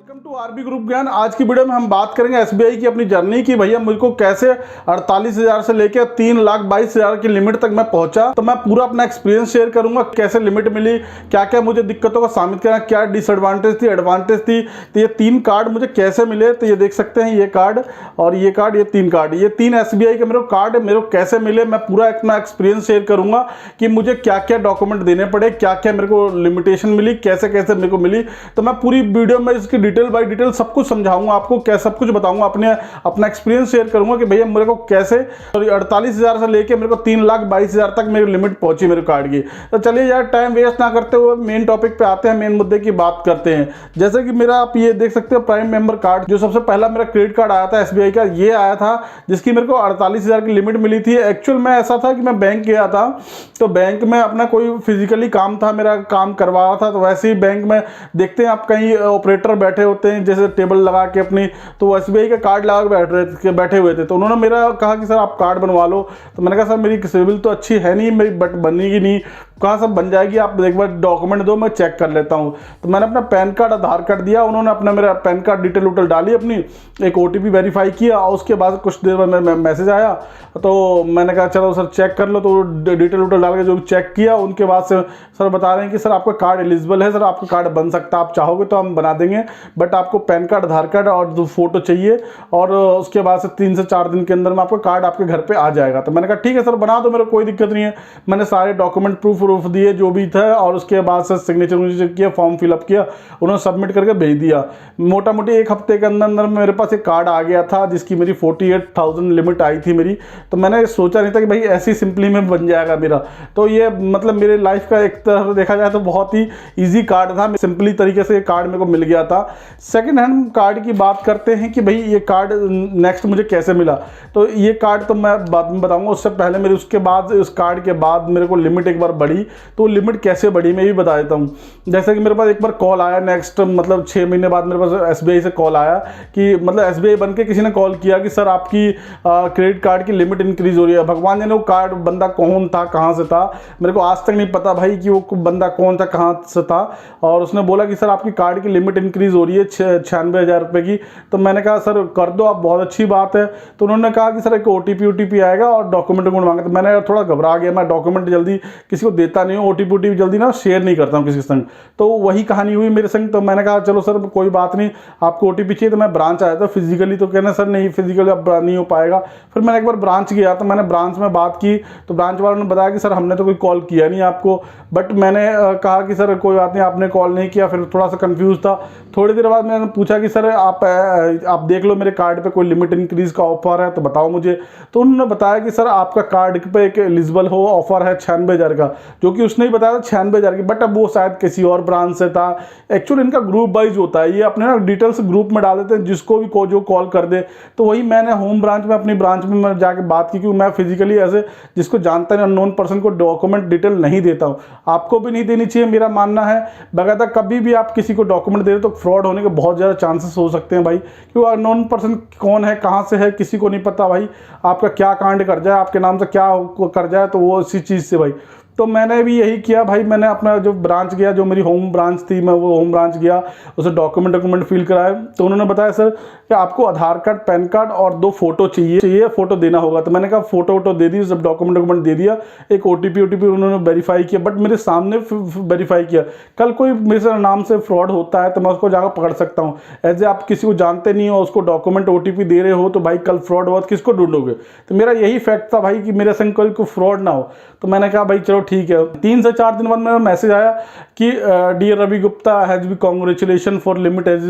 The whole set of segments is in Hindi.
वेलकम टू आरबी ग्रुप ज्ञान। आज की वीडियो में हम बात करेंगे एसबीआई की अपनी जर्नी की। भैया मुझको कैसे 48,000 से लेकर 3,22,000 की लिमिट तक मैं पहुंचा, तो मैं पूरा अपना एक्सपीरियंस शेयर करूंगा। कैसे लिमिट मिली, क्या क्या मुझे दिक्कतों का सामना करना, क्या डिसएडवांटेज थी, एडवांटेज थी। तो ये 3 कार्ड मुझे कैसे मिले, तो ये देख सकते हैं, ये कार्ड और ये कार्ड, ये 3 कार्ड, ये 3 एसबीआई के मेरे को कार्ड मेरे को कैसे मिले। मैं पूरा अपना एक्सपीरियंस शेयर करूंगा कि मुझे क्या क्या डॉक्यूमेंट देने पड़े, क्या क्या मेरे को लिमिटेशन मिली, कैसे कैसे मेरे को मिली। तो मैं पूरी वीडियो में इसकी डिटेल बाय डिटेल सब कुछ समझाऊंगा आपको, क्या सब कुछ बताऊंगा, अपना एक्सपीरियंस शेयर करूंगा कि भैया मेरे को कैसे 48,000 से लेके मेरे को 3,22,000 तक मेरी लिमिट पहुंची मेरे कार्ड की। तो चलिए यार टाइम वेस्ट ना करते हुए मेन टॉपिक पे आते हैं, मेन मुद्दे की बात करते हैं। जैसे कि मेरा आप ये देख सकते हो प्राइम मेंबर कार्ड, जो सबसे पहला मेरा क्रेडिट कार्ड आया था एसबीआई का, ये आया था जिसकी मेरे को 48,000 की लिमिट मिली थी। एक्चुअल में ऐसा था कि मैं बैंक गया था, तो बैंक में अपना कोई फिजिकली काम था, मेरा काम करवा रहा था। तो वैसे ही बैंक में देखते हैं आप कहीं ऑपरेटर बैठे होते हैं जैसे टेबल लगा के अपनी, तो एसबीआई का कार्ड लगा के बैठे हुए थे। तो उन्होंने मेरा कहा कि सर आप कार्ड बनवा लो। तो मैंने कहा सर मेरी सिविल तो अच्छी है नहीं, मेरी बट बनेगी नहीं, कहाँ सब बन जाएगी, आप एक बार डॉक्यूमेंट दो मैं चेक कर लेता हूँ। तो मैंने अपना पैन कार्ड आधार कार्ड दिया, उन्होंने अपना मेरा पैन कार्ड डिटेल उटेल डाली अपनी, एक ओटीपी वेरीफाई किया और उसके बाद कुछ देर में मैसेज आया। तो मैंने कहा चलो सर चेक कर लो। तो डिटेल उटेल डाल के जो चेक किया उनके बाद से सर बता रहे हैं कि सर आपका कार्ड एलिजिबल है, सर आपका कार्ड बन सकता है, आप चाहोगे तो हम बना देंगे, बट आपको पैन कार्ड आधार कार्ड और 2 फोटो चाहिए और उसके बाद से 3 से 4 दिन के अंदर में आपका कार्ड आपके घर पे आ जाएगा। तो मैंने कहा ठीक है सर बना दो, मेरे कोई दिक्कत नहीं है। मैंने सारे डॉक्यूमेंट प्रूफ दिए जो भी था और उसके बाद से सिग्नेचर किया, फॉर्म फिलअप किया, उन्होंने सबमिट करके भेज दिया। मोटा मोटी 1 हफ्ते के अंदर मेरे पास एक कार्ड आ गया था जिसकी मेरी 48,000 लिमिट आई थी मेरी। तो मैंने सोचा नहीं था कि भाई ऐसी सिंपली में बन जाएगा मेरा। तो ये मतलब मेरे लाइफ का एक तरह से देखा जाए तो बहुत ही ईजी कार्ड था, सिंपली तरीके से कार्ड मेरे को मिल गया था। सेकेंड हैंड कार्ड की बात करते हैं कि भाई ये कार्ड नेक्स्ट मुझे कैसे मिला। तो ये कार्ड तो मैं बाद में बताऊंगा, उससे पहले मेरे उसके बाद उस कार्ड के बाद मेरे को लिमिट एक बार बढ़ी। तो लिमिट कैसे बढ़ी मैं भी बता देता हूँ। जैसे कि मेरे पास एक बार कॉल आया, नेक्स्ट मतलब 6 महीने बाद मेरे पास एसबीआई से कॉल आया कि मतलब एसबीआई बन के किसी ने कॉल किया कि सर आपकी क्रेडिट कार्ड की लिमिट इंक्रीज हो रही है। भगवान जाने वो कार्ड बंदा कौन था, कहाँ से था, मेरे को आज तक नहीं पता भाई कि वो बंदा कौन था, कहाँ से था। और उसने बोला कि सर आपकी कार्ड की लिमिट इंक्रीज हो रही है 96,000 रुपये की। तो मैंने कहा सर कर दो आप, बहुत अच्छी बात है। तो उन्होंने कहा कि सर एक ओटीपी आएगा और डॉक्यूमेंट मांगे। तो मैंने थोड़ा घबरा गया, मैं डॉक्यूमेंट जल्दी किसी को देता नहीं हूँ, ओटीपी जल्दी ना शेयर नहीं करता हूँ किसी के संग। तो वही कहानी हुई मेरे संग। तो मैंने कहा चलो सर कोई बात नहीं, आपको ओटीपी चाहिए। तो मैं ब्रांच आया था फिजिकली, तो कहना सर नहीं फिजिकली अब नहीं हो पाएगा। फिर मैंने एक बार ब्रांच गया, तो मैंने ब्रांच में बात की, तो ब्रांच वालों ने बताया कि सर हमने तो कोई कॉल किया नहीं आपको। बट मैंने कहा कि सर कोई बात नहीं, आपने कॉल नहीं किया। फिर थोड़ा सा कंफ्यूज था। थोड़ी देर बाद मैंने पूछा कि सर आप देख लो मेरे कार्ड पे कोई लिमिट इंक्रीज का ऑफर है तो बताओ मुझे। तो उन्होंने बताया कि सर आपका कार्ड पे एक एलिजिबल हो ऑफर है 96,000 का, जो कि उसने ही बताया था 96,000 की, बट अब वो शायद किसी और ब्रांच से था। एक्चुअली इनका ग्रुप वाइज होता है, ये अपने ना डिटेल्स ग्रुप में डाल देते हैं, जिसको भी जो कॉल कर दे। तो वही मैंने होम ब्रांच में अपनी ब्रांच में मैं जाके बात की, क्योंकि मैं फिजिकली ऐसे जिसको जानता नहीं अननोन पर्सन को डॉक्यूमेंट डिटेल नहीं देता हूँ। आपको भी नहीं देनी चाहिए, मेरा मानना है। बकायदा कभी भी आप किसी को डॉक्यूमेंट दे रहे तो फ्रॉड होने के बहुत ज़्यादा चांसेस हो सकते हैं भाई, क्योंकि अननोन पर्सन कौन है, कहाँ से है, किसी को नहीं पता भाई। आपका क्या कांड कर जाए, आपके नाम से क्या कर जाए, तो वो इसी चीज़ से भाई। तो मैंने भी यही किया भाई, मैंने अपना जो ब्रांच गया, जो मेरी होम ब्रांच थी, मैं वो होम ब्रांच गया, उसे डॉक्यूमेंट फिल कराया। तो उन्होंने बताया सर कि आपको आधार कार्ड, पैन कार्ड और 2 फोटो चाहिए, फोटो देना होगा। तो मैंने कहा फोटो दे दी, सब डॉक्यूमेंट दे दिया, एक ओटीपी उन्होंने वेरीफाई किया, बट मेरे सामने वेरीफाई किया। कल कोई मेरे नाम से फ्रॉड होता है तो मैं उसको जाकर पकड़ सकता हूँ। ऐसे आप किसी को जानते नहीं हो, उसको डॉक्यूमेंट ओटीपी दे रहे हो, तो भाई कल फ्रॉड हुआ तो किसको ढूंढोगे। तो मेरा यही फैक्ट था भाई कि मेरे संग कोई फ्रॉड ना हो। तो मैंने कहा भाई चलो ठीक है। 3 से 4 दिन बाद मेरा मैसेज आया कि dear Ravi Gupta has be congratulation for limit has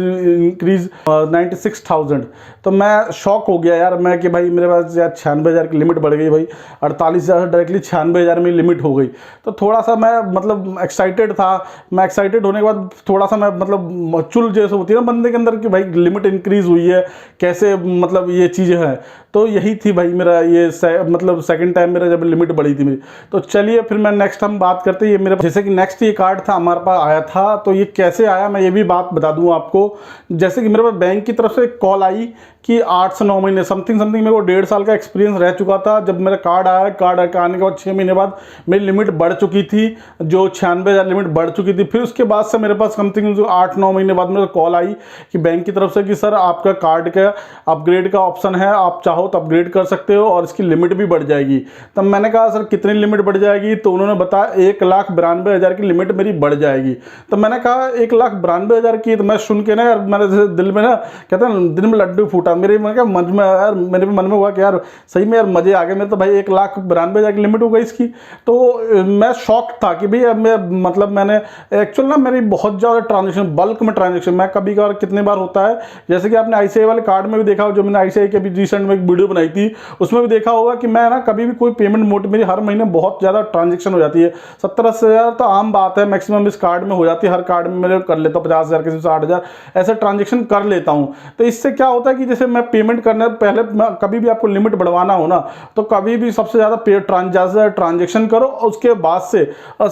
increase 96,000। तो मैं शॉक हो गया यार, मैं कि भाई मेरे पास यार 96,000 की लिमिट बढ़ गई भाई, 48,000 से डायरेक्टली 96,000 में लिमिट हो गई। तो थोड़ा सा मैं मतलब एक्साइटेड था। मैं एक्साइटेड होने के बाद थोड़ा सा मैं मतलब चुल जैसे होती है ना बंदे के अंदर कि भाई लिमिट इंक्रीज हुई है, कैसे मतलब ये चीज़ें हैं। तो यही थी भाई मेरा ये मतलब सेकंड टाइम मेरा जब लिमिट बढ़ी थी मेरी। तो चलिए फिर मैं नेक्स्ट हम बात करते हैं, ये मेरे जैसे कि नेक्स्ट ये कार्ड था हमारे पास आया था, तो ये कैसे आया मैं ये भी बात बता दूं आपको। जैसे कि मेरे पास बैंक की तरफ से एक कॉल आई कि 8 से 9 महीने समथिंग मेरे को 1.5 साल का एक्सपीरियंस रह चुका था जब मेरा कार्ड आया। कार्ड आने के बाद 6 महीने बाद मेरी लिमिट बढ़ चुकी थी, जो 96,000 लिमिट बढ़ चुकी थी। फिर उसके बाद से मेरे पास समथिंग 8-9 महीने बाद मेरे कॉल आई कि बैंक की तरफ से कि सर आपका कार्ड का अपग्रेड का ऑप्शन है, आप चाहो तो अपग्रेड कर सकते हो और इसकी लिमिट भी बढ़ जाएगी। तब मैंने कहा सर कितनी लिमिट बढ़ जाएगी, तो उन्होंने बताया 1,92,000 की लिमिट मेरी बढ़ जाएगी। तो मैंने कहा 1,92,000 की, तो मैं सुन के ना यार मेरे दिल में ना कहते हैं दिल में लड्डू फूटा मेरे मन में यार, मेरे मन में हुआ कि यार सही में यार मजे आ गए मेरे, तो भाई 1,92,000 की लिमिट हो गई इसकी। तो मैं शॉक था कि भाई अब मैं मतलब मैंने एक्चुअल ना मेरी बहुत ज़्यादा ट्रांजेक्शन, बल्क में ट्रांजेक्शन मैं कभी कभार कितने बार होता है, जैसे कि आपने ICICI वाले कार्ड में भी देखा हो, जो मैंने ICICI के भी रिसेंट में एक वीडियो बनाई थी उसमें भी देखा होगा कि मैं ना कभी भी कोई पेमेंट मोड मेरी हर महीने बहुत ज़्यादा ट्रांजेक्शन हो जाती है। 70-80,000 तो आम बात है मैक्सिमम इस कार्ड में हो जाती है, हर कार्ड में मेरे कर लेता हूँ 50,000 किसी 60,000 ऐसे ट्रांजेक्शन कर लेता हूँ। तो इससे क्या होता है कि जैसे मैं पेमेंट करने पहले कभी भी आपको लिमिट बढ़वाना हो ना, तो कभी भी सबसे ज़्यादा ट्रांजेक्शन करो, उसके बाद से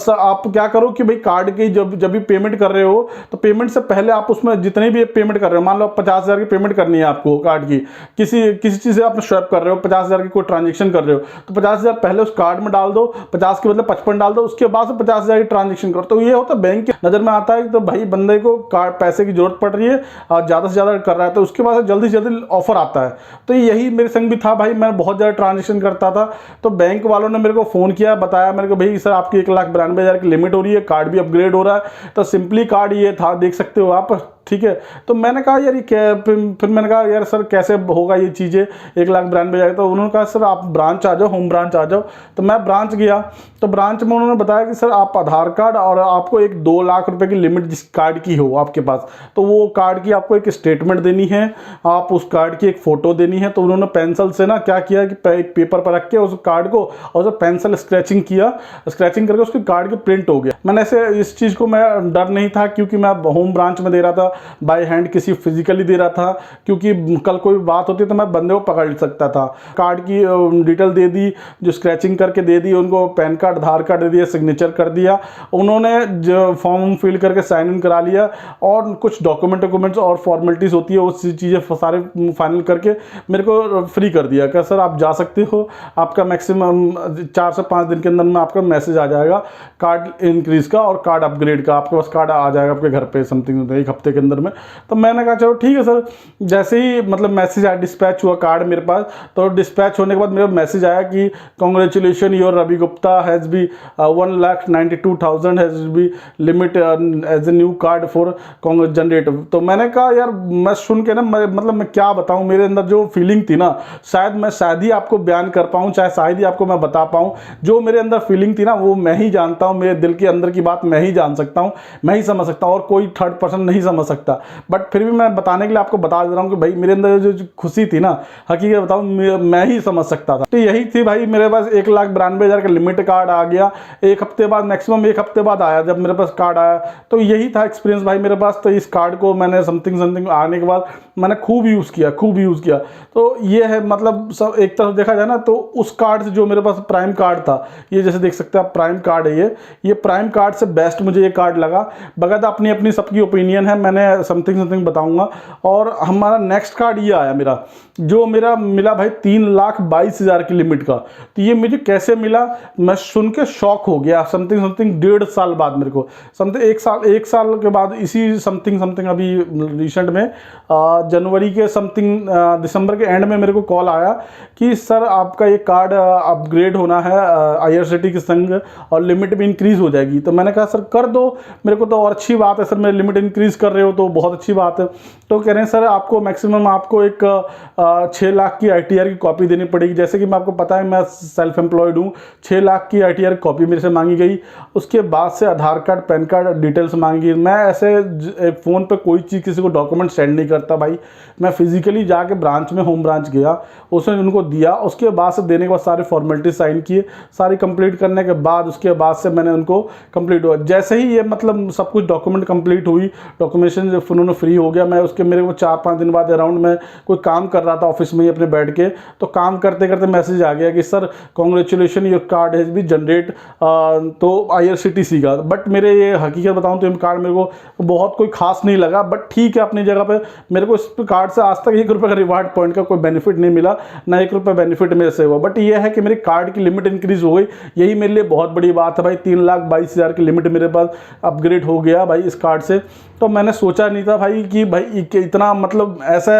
आप क्या करो कि भाई कार्ड की जब भी पेमेंट कर रहे हो तो पेमेंट से पहले आप उसमें जितने भी पेमेंट कर रहे हो, मान लो 50,000 की पेमेंट करनी है आपको कार्ड की, किसी चीज़ से आप स्वैप कर रहे हो, 50,000 की कोई ट्रांजेक्शन कर रहे हो, तो 50,000 पहले उस कार्ड में डाल दो, 50 के बदले 55 डाल दो, उसके बाद से 50,000 की ट्रांजेक्शन करो। तो ये होता है बैंक की नज़र में आता है तो भाई बंदे को कार्ड पैसे की जरूरत पड़ रही है और ज़्यादा से ज़्यादा कर रहा है, तो उसके बाद से जल्दी से जल्दी ऑफर आता है। तो यही मेरे संग भी था भाई, मैं बहुत ज़्यादा ट्रांजेक्शन करता था, तो बैंक वालों ने मेरे को फ़ोन किया, बताया मेरे को भाई सर आपकी 1,92,000 की लिमिट हो रही है, कार्ड भी अपग्रेड हो रहा है। तो सिंपली कार्ड ये था, देख सकते हो आप, ठीक है। तो मैंने कहा यार ये क्या, फिर मैंने कहा यार सर कैसे होगा ये चीज़ें, 1,92,000। तो उन्होंने कहा सर आप ब्रांच आ जाओ, होम ब्रांच आ जाओ। तो मैं ब्रांच गया, तो ब्रांच में उन्होंने बताया कि सर आप आधार कार्ड और आपको एक 2 लाख रुपए की लिमिट जिस कार्ड की हो आपके पास, तो वो कार्ड की आपको एक स्टेटमेंट देनी है, आप उस कार्ड की एक फ़ोटो देनी है। तो उन्होंने पेंसिल से ना क्या किया कि एक पेपर पर रख के उस कार्ड को और उसे पेंसिल स्क्रैचिंग किया, स्क्रैचिंग करके उसके कार्ड की प्रिंट हो गया। मैंने ऐसे इस चीज़ को मैं डर नहीं था क्योंकि मैं होम ब्रांच में दे रहा था, बाय हैंड किसी फिजिकली दे रहा था, क्योंकि कल कोई बात होती तो मैं बंदे को पकड़ सकता था। कार्ड की डिटेल दे दी, जो स्क्रैचिंग करके दे दी उनको, पैन कार्ड आधार कार्ड दे दिया, सिग्नेचर कर दिया, उन्होंने जो फॉर्म फिल करके साइन इन करा लिया और कुछ डॉक्यूमेंट्स और फॉर्मेलिटीज़ होती है वो चीज़ें सारे फाइनल करके मेरे को फ्री कर दिया। क्या सर आप जा सकते हो, आपका मैक्सिमम 4 से 5 दिन के अंदर में आपका मैसेज आ जाएगा कार्ड इंक्रीज़ का और कार्ड अपग्रेड का, आपके पास कार्ड आ जाएगा आपके घर पे समथिंग 1 हफ्ते के अंदर में। तो मैंने कहा चलो ठीक है सर। जैसे ही मतलब मैसेज आया, डिस्पैच हुआ कार्ड मेरे पास, तो डिस्पैच होने के बाद मेरा मैसेज आया कि congratulation your Ravi Gupta has be 1,92,000 has be limit as a new card for generate. तो मैंने कहा यार मैं सुन के ना मतलब मैं क्या बताऊं, मेरे अंदर जो फीलिंग थी ना, शायद ही आपको बयान कर पाऊं, चाहे शायद ही आपको मैं बता पाऊं। जो मेरे अंदर फीलिंग थी ना वो मैं ही जानता हूं, मेरे दिल के अंदर की बात मैं ही जान सकता हूं, मैं ही समझ सकता हूं और कोई थर्ड पर्सन नहीं समझ सकता। बट फिर भी मैं बताने के लिए आपको बता दे रहा हूँ कि भाई मेरे अंदर जो खुशी थी ना, हकीकत बताऊँ मैं ही समझ सकता था। तो यही थी भाई, मेरे पास 1,92,000 का लिमिट कार्ड आ गया 1 हफ्ते बाद, मैक्सिमम 1 हफ्ते बाद आया जब मेरे पास कार्ड आया। तो यही था एक्सपीरियंस भाई मेरे पास। तो इस कार्ड को मैंने समथिंग आने के बाद मैंने खूब यूज़ किया। तो ये है मतलब सब एक तरफ देखा जाए ना, तो उस कार्ड से जो मेरे पास प्राइम कार्ड था, ये जैसे देख सकते हैं आप प्राइम कार्ड है, ये प्राइम कार्ड से बेस्ट मुझे ये कार्ड लगा। बगैर अपनी सबकी ओपिनियन है, मैंने समथिंग बताऊंगा। और हमारा नेक्स्ट कार्ड ये आया मेरा, जो मेरा मिला भाई 3,22,000 की लिमिट का। तो ये मुझे कैसे मिला, मैं सुन के शॉक हो गया। समथिंग 1.5 साल बाद मेरे को, समथिंग 1 साल के बाद, इसी समथिंग अभी रिसेंट में जनवरी के समथिंग दिसंबर के एंड में मेरे को कॉल आया कि सर आपका ये कार्ड अपग्रेड होना है IRCTC के संग और लिमिट भी इंक्रीज़ हो जाएगी। तो मैंने कहा सर कर दो, मेरे को तो और अच्छी बात है सर, मेरी लिमिट इंक्रीज़ कर रहे हो तो बहुत अच्छी बात है। तो कह रहे हैं सर आपको मैक्सिमम आपको एक 6 लाख की ITR की कॉपी देनी पड़ेगी। जैसे कि मैं आपको पता है मैं सेल्फ एम्प्लॉयड हूँ, 6 लाख की ITR की कॉपी मेरे से मांगी गई। उसके बाद से आधार कार्ड पैन कार्ड डिटेल्स मांगी। मैं ऐसे फ़ोन पे कोई चीज़ किसी को डॉक्यूमेंट सेंड नहीं करता भाई, भाई मैं फिजिकली जाके ब्रांच में, होम ब्रांच गया, उसने उनको दिया, उसके बाद से देने के बाद सारे फॉर्मेलिटी साइन किए, सारी कंप्लीट करने के बाद उसके बाद से मैंने उनको कंप्लीट हुआ। जैसे ही ये मतलब सब कुछ डॉक्यूमेंट कंप्लीट हुई, डॉक्यूमेंटेशन जब उन्होंने फ्री हो गया, मैं उसके मेरे को 4-5 दिन बाद अराउंड मैं कोई काम कर रहा था ऑफिस में ही अपने बैठ के, तो काम करते करते मैसेज आ गया कि sir congratulation your card has been generate, तो IRCTC का। बट मेरे ये हकीकत बताऊँ तो ये कार्ड मेरे को बहुत कोई खास नहीं लगा, बट ठीक है अपनी जगह पे। मेरे को इस कार्ड से आज तक 1 रुपये का रिवार्ड पॉइंट का कोई बेनिफिट नहीं मिला, ना 1 रुपये बेनिफिट मेरे से हुआ। बट ये है कि मेरी कार्ड की लिमिट इंक्रीज हो गई, यही मेरे लिए बहुत बड़ी बात है भाई। 3,22,000 की लिमिट मेरे पास अपग्रेड हो गया भाई इस कार्ड से। तो मैंने सोचा नहीं था भाई कि भाई इतना मतलब ऐसा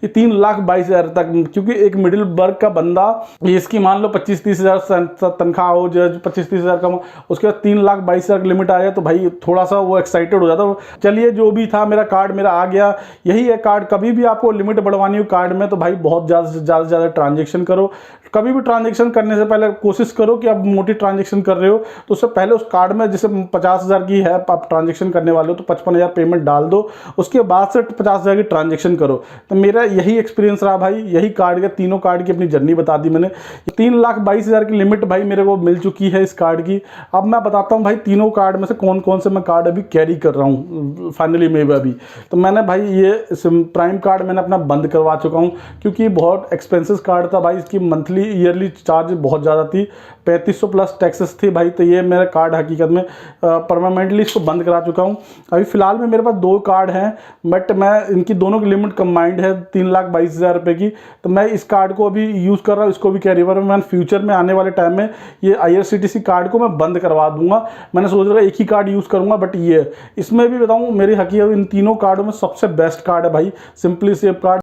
3,22,000 तक, क्योंकि एक मिडिल वर्ग का बंदा, इसकी मान लो 25-30 हज़ार तनख्वाह हो, जो 25-30 हज़ार कम, उसके बाद 3,22,000 की लिमिट आ जाए तो भाई थोड़ा सा वो एक्साइटेड हो जाता। चलिए जो भी था मेरा कार्ड मेरा आ गया। यही है कार्ड, कभी भी आपको लिमिट बढ़वानी हो कार्ड में तो भाई बहुत ज़्यादा ट्रांजेक्शन करो। कभी भी ट्रांजेक्शन करने से पहले कोशिश करो कि आप मोटी ट्रांजेक्शन कर रहे हो तो उससे पहले उस कार्ड में, जैसे 50,000 की है आप ट्रांजेक्शन करने वाले हो तो 55,000 पेमेंट डाल दो, उसके बाद से 50,000 की ट्रांजेक्शन करो। तो मेरा यही एक्सपीरियंस रहा भाई। यही कार्ड के, तीनों कार्ड की अपनी जर्नी बता दी मैंने। 3,22,000 की लिमिट भाई मेरे को मिल चुकी है इस कार्ड की। अब मैं बताता हूँ भाई तीनों कार्ड में से कौन कौन से मैं कार्ड अभी कैरी कर रहा हूँ फाइनली में अभी। तो मैंने भाई ये प्राइम कार्ड मैंने अपना बंद करवा चुका हूँ, क्योंकि बहुत एक्सपेंसिव कार्ड था भाई। इसकी मंथली ईयरली चार्ज बहुत ज़्यादा थी, 3500 प्लस टैक्सेस थी भाई। तो ये मेरा कार्ड हकीकत में परमानेंटली इसको बंद करा चुका हूँ। अभी फ़िलहाल में मेरे पास 2 कार्ड हैं, बट मैं इनकी दोनों की लिमिट कंबाइंड है 3,22,000 रुपये की। तो मैं इस कार्ड को अभी यूज़ कर रहा हूँ, इसको भी कैरी ओवर में। मैं फ्यूचर में आने वाले टाइम में ये IRCTC कार्ड को मैं बंद करवा दूंगा। मैंने सोच रहा एक ही कार्ड यूज़ करूँगा, बट ये इसमें भी बताऊँ मेरी हकीकत इन तीनों कार्डों में सबसे बेस्ट कार्ड है भाई सिंपली सेव कार्ड।